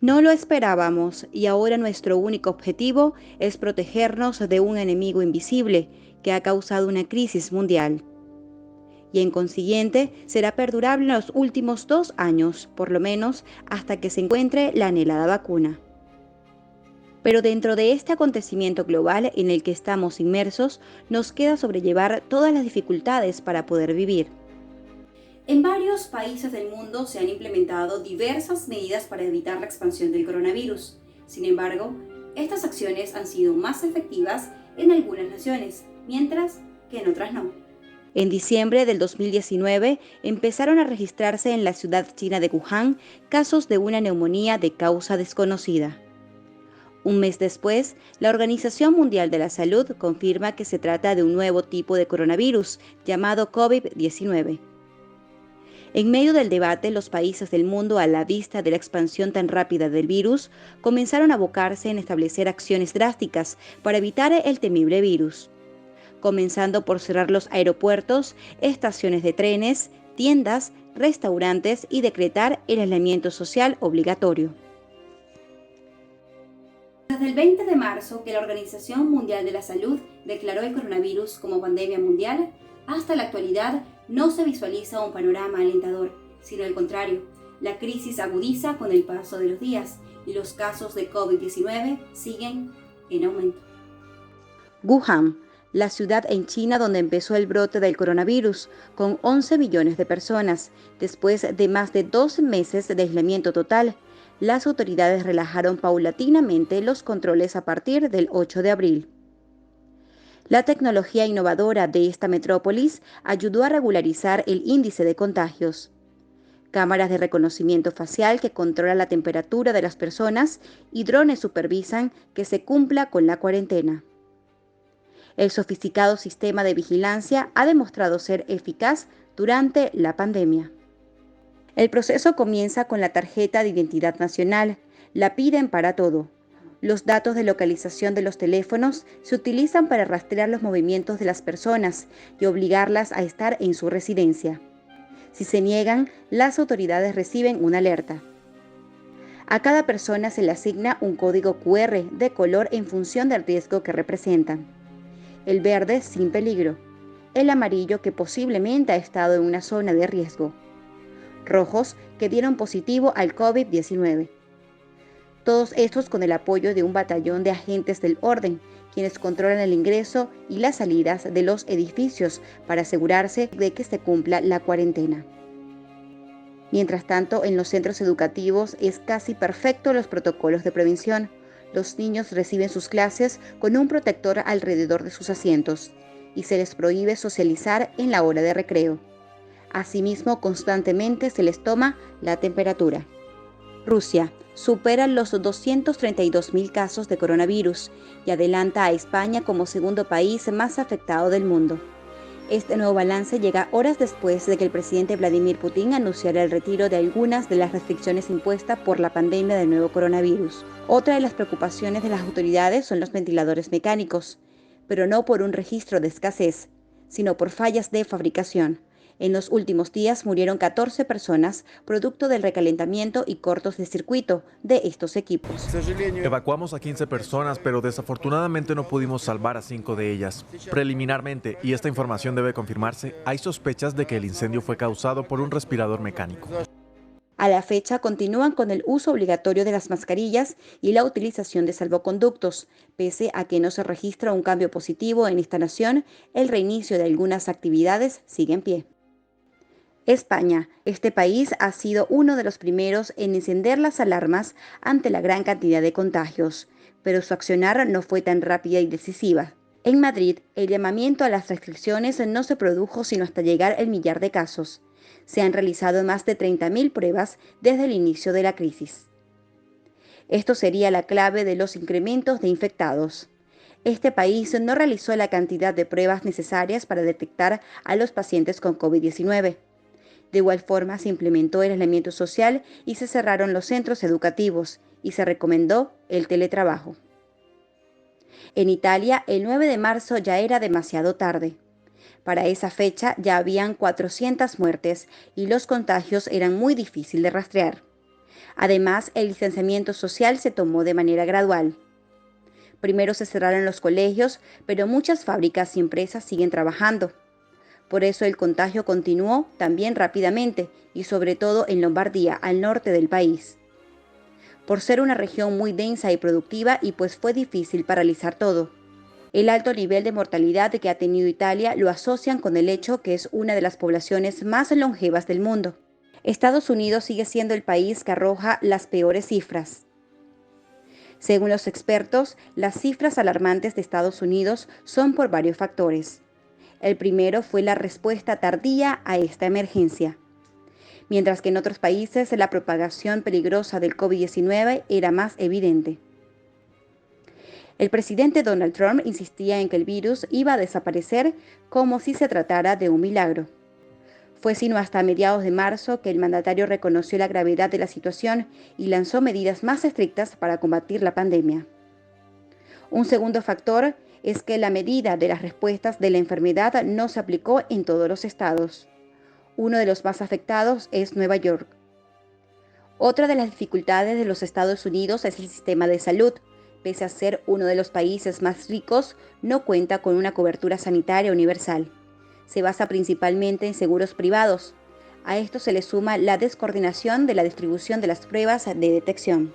No lo esperábamos y ahora nuestro único objetivo es protegernos de un enemigo invisible que ha causado una crisis mundial. Y en consiguiente será perdurable en los últimos 2 años, por lo menos hasta que se encuentre la anhelada vacuna. Pero dentro de este acontecimiento global en el que estamos inmersos, nos queda sobrellevar todas las dificultades para poder vivir. En varios países del mundo se han implementado diversas medidas para evitar la expansión del coronavirus. Sin embargo, estas acciones han sido más efectivas en algunas naciones, mientras que en otras no. En diciembre del 2019 empezaron a registrarse en la ciudad china de Wuhan casos de una neumonía de causa desconocida. Un mes después, la Organización Mundial de la Salud confirma que se trata de un nuevo tipo de coronavirus llamado COVID-19. En medio del debate, los países del mundo, a la vista de la expansión tan rápida del virus, comenzaron a abocarse en establecer acciones drásticas para evitar el temible virus, comenzando por cerrar los aeropuertos, estaciones de trenes, tiendas, restaurantes y decretar el aislamiento social obligatorio. Desde el 20 de marzo, que la Organización Mundial de la Salud declaró el coronavirus como pandemia mundial, hasta la actualidad no se visualiza un panorama alentador, sino al contrario, la crisis agudiza con el paso de los días y los casos de COVID-19 siguen en aumento. Wuhan, la ciudad en China donde empezó el brote del coronavirus, con 11 millones de personas, después de más de 2 meses de aislamiento total. Las autoridades relajaron paulatinamente los controles a partir del 8 de abril. La tecnología innovadora de esta metrópolis ayudó a regularizar el índice de contagios. Cámaras de reconocimiento facial que controlan la temperatura de las personas y drones supervisan que se cumpla con la cuarentena. El sofisticado sistema de vigilancia ha demostrado ser eficaz durante la pandemia. El proceso comienza con la tarjeta de identidad nacional. La piden para todo. Los datos de localización de los teléfonos se utilizan para rastrear los movimientos de las personas y obligarlas a estar en su residencia. Si se niegan, las autoridades reciben una alerta. A cada persona se le asigna un código QR de color en función del riesgo que representan. El verde sin peligro, el amarillo que posiblemente ha estado en una zona de riesgo, rojos que dieron positivo al COVID-19. Todos estos con el apoyo de un batallón de agentes del orden, quienes controlan el ingreso y las salidas de los edificios para asegurarse de que se cumpla la cuarentena. Mientras tanto, en los centros educativos es casi perfecto los protocolos de prevención. Los niños reciben sus clases con un protector alrededor de sus asientos y se les prohíbe socializar en la hora de recreo. Asimismo, constantemente se les toma la temperatura. Rusia supera los 232.000 casos de coronavirus y adelanta a España como segundo país más afectado del mundo. Este nuevo balance llega horas después de que el presidente Vladimir Putin anunciara el retiro de algunas de las restricciones impuestas por la pandemia del nuevo coronavirus. Otra de las preocupaciones de las autoridades son los ventiladores mecánicos, pero no por un registro de escasez, sino por fallas de fabricación. En los últimos días murieron 14 personas producto del recalentamiento y cortos de circuito de estos equipos. Evacuamos a 15 personas, pero desafortunadamente no pudimos salvar a 5 de ellas. Preliminarmente, y esta información debe confirmarse, hay sospechas de que el incendio fue causado por un respirador mecánico. A la fecha continúan con el uso obligatorio de las mascarillas y la utilización de salvoconductos. Pese a que no se registra un cambio positivo en esta nación, el reinicio de algunas actividades sigue en pie. España. Este país ha sido uno de los primeros en encender las alarmas ante la gran cantidad de contagios, pero su accionar no fue tan rápida y decisiva. En Madrid, el llamamiento a las restricciones no se produjo sino hasta llegar el millar de casos. Se han realizado más de 30.000 pruebas desde el inicio de la crisis. Esto sería la clave de los incrementos de infectados. Este país no realizó la cantidad de pruebas necesarias para detectar a los pacientes con COVID-19. De igual forma, se implementó el aislamiento social y se cerraron los centros educativos y se recomendó el teletrabajo. En Italia, el 9 de marzo ya era demasiado tarde. Para esa fecha ya habían 400 muertes y los contagios eran muy difíciles de rastrear. Además, el distanciamiento social se tomó de manera gradual. Primero se cerraron los colegios, pero muchas fábricas y empresas siguen trabajando. Por eso el contagio continuó también rápidamente y sobre todo en Lombardía, al norte del país. Por ser una región muy densa y productiva y pues fue difícil paralizar todo. El alto nivel de mortalidad que ha tenido Italia lo asocian con el hecho que es una de las poblaciones más longevas del mundo. Estados Unidos sigue siendo el país que arroja las peores cifras. Según los expertos, las cifras alarmantes de Estados Unidos son por varios factores. El primero fue la respuesta tardía a esta emergencia. Mientras que en otros países la propagación peligrosa del COVID-19 era más evidente. El presidente Donald Trump insistía en que el virus iba a desaparecer como si se tratara de un milagro. Fue sino hasta mediados de marzo que el mandatario reconoció la gravedad de la situación y lanzó medidas más estrictas para combatir la pandemia. Un segundo factor es que la medida de las respuestas de la enfermedad no se aplicó en todos los estados. Uno de los más afectados es Nueva York. Otra de las dificultades de los Estados Unidos es el sistema de salud. Pese a ser uno de los países más ricos, no cuenta con una cobertura sanitaria universal. Se basa principalmente en seguros privados. A esto se le suma la descoordinación de la distribución de las pruebas de detección.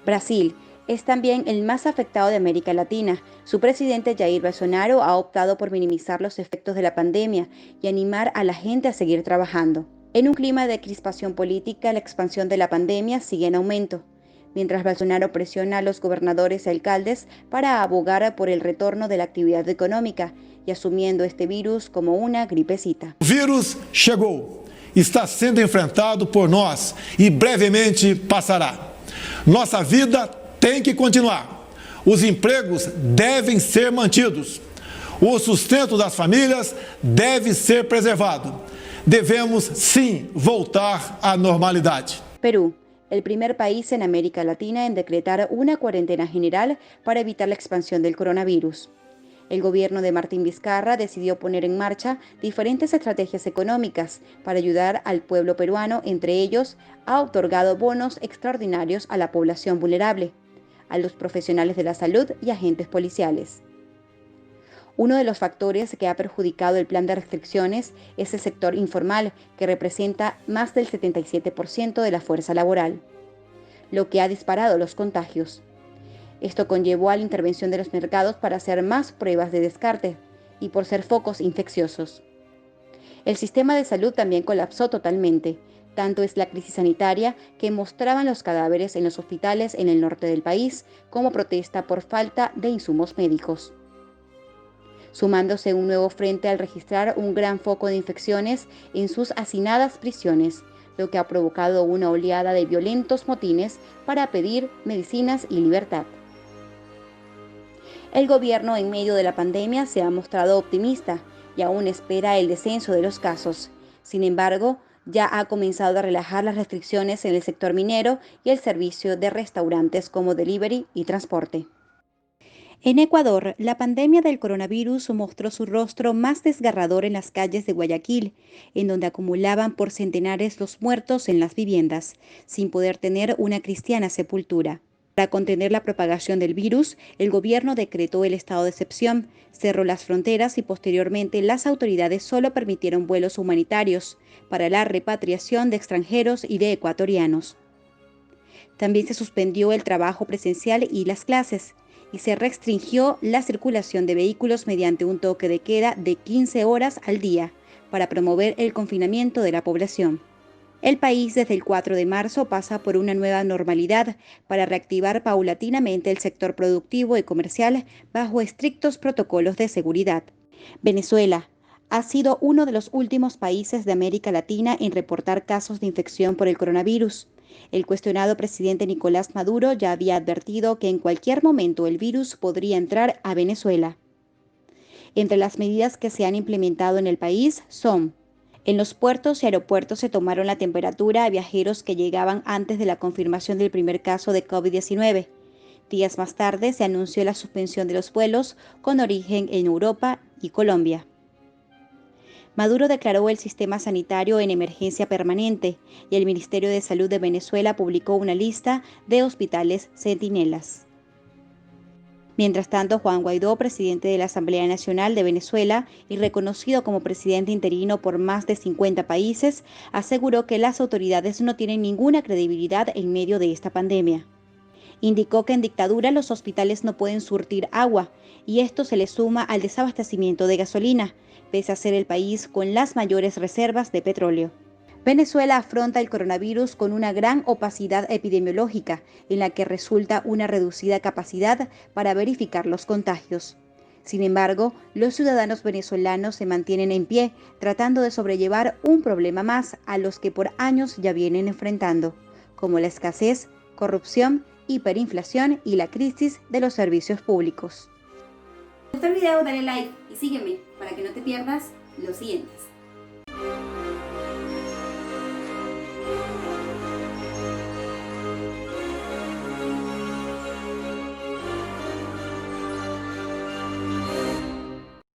Brasil es también el más afectado de América Latina. Su presidente Jair Bolsonaro ha optado por minimizar los efectos de la pandemia y animar a la gente a seguir trabajando. En un clima de crispación política, la expansión de la pandemia sigue en aumento, mientras Bolsonaro presiona a los gobernadores y alcaldes para abogar por el retorno de la actividad económica y asumiendo este virus como una gripecita. O vírus chegou, está sendo enfrentado por nós e brevemente passará. Nossa vida tem que continuar. Os empregos devem ser mantidos. O sustento das famílias deve ser preservado. Devemos, sim, voltar à normalidade. Perú, el primer país en América Latina en decretar una cuarentena general para evitar la expansión del coronavirus. El gobierno de Martín Vizcarra decidió poner en marcha diferentes estrategias económicas para ayudar al pueblo peruano. Entre ellos, ha otorgado bonos extraordinarios a la población vulnerable, a los profesionales de la salud y agentes policiales. Uno de los factores que ha perjudicado el plan de restricciones es el sector informal, que representa más del 77% de la fuerza laboral, lo que ha disparado los contagios. Esto conllevó a la intervención de los mercados para hacer más pruebas de descarte y por ser focos infecciosos. El sistema de salud también colapsó totalmente. Tanto es la crisis sanitaria que mostraban los cadáveres en los hospitales en el norte del país como protesta por falta de insumos médicos. Sumándose un nuevo frente al registrar un gran foco de infecciones en sus hacinadas prisiones, lo que ha provocado una oleada de violentos motines para pedir medicinas y libertad. El gobierno en medio de la pandemia se ha mostrado optimista y aún espera el descenso de los casos. Sin embargo, ya ha comenzado a relajar las restricciones en el sector minero y el servicio de restaurantes como delivery y transporte. En Ecuador, la pandemia del coronavirus mostró su rostro más desgarrador en las calles de Guayaquil, en donde acumulaban por centenares los muertos en las viviendas, sin poder tener una cristiana sepultura. Para contener la propagación del virus, el gobierno decretó el estado de excepción, cerró las fronteras y posteriormente las autoridades solo permitieron vuelos humanitarios para la repatriación de extranjeros y de ecuatorianos. También se suspendió el trabajo presencial y las clases, y se restringió la circulación de vehículos mediante un toque de queda de 15 horas al día para promover el confinamiento de la población. El país desde el 4 de marzo pasa por una nueva normalidad para reactivar paulatinamente el sector productivo y comercial bajo estrictos protocolos de seguridad. Venezuela ha sido uno de los últimos países de América Latina en reportar casos de infección por el coronavirus. El cuestionado presidente Nicolás Maduro ya había advertido que en cualquier momento el virus podría entrar a Venezuela. Entre las medidas que se han implementado en el país son: en los puertos y aeropuertos se tomaron la temperatura a viajeros que llegaban antes de la confirmación del primer caso de COVID-19. Días más tarde se anunció la suspensión de los vuelos con origen en Europa y Colombia. Maduro declaró el sistema sanitario en emergencia permanente y el Ministerio de Salud de Venezuela publicó una lista de hospitales centinelas. Mientras tanto, Juan Guaidó, presidente de la Asamblea Nacional de Venezuela y reconocido como presidente interino por más de 50 países, aseguró que las autoridades no tienen ninguna credibilidad en medio de esta pandemia. Indicó que en dictadura los hospitales no pueden surtir agua y esto se le suma al desabastecimiento de gasolina, pese a ser el país con las mayores reservas de petróleo. Venezuela afronta el coronavirus con una gran opacidad epidemiológica, en la que resulta una reducida capacidad para verificar los contagios. Sin embargo, los ciudadanos venezolanos se mantienen en pie, tratando de sobrellevar un problema más a los que por años ya vienen enfrentando, como la escasez, corrupción, hiperinflación y la crisis de los servicios públicos. Si te gustó el video, dale like y sígueme para que no te pierdas los siguientes.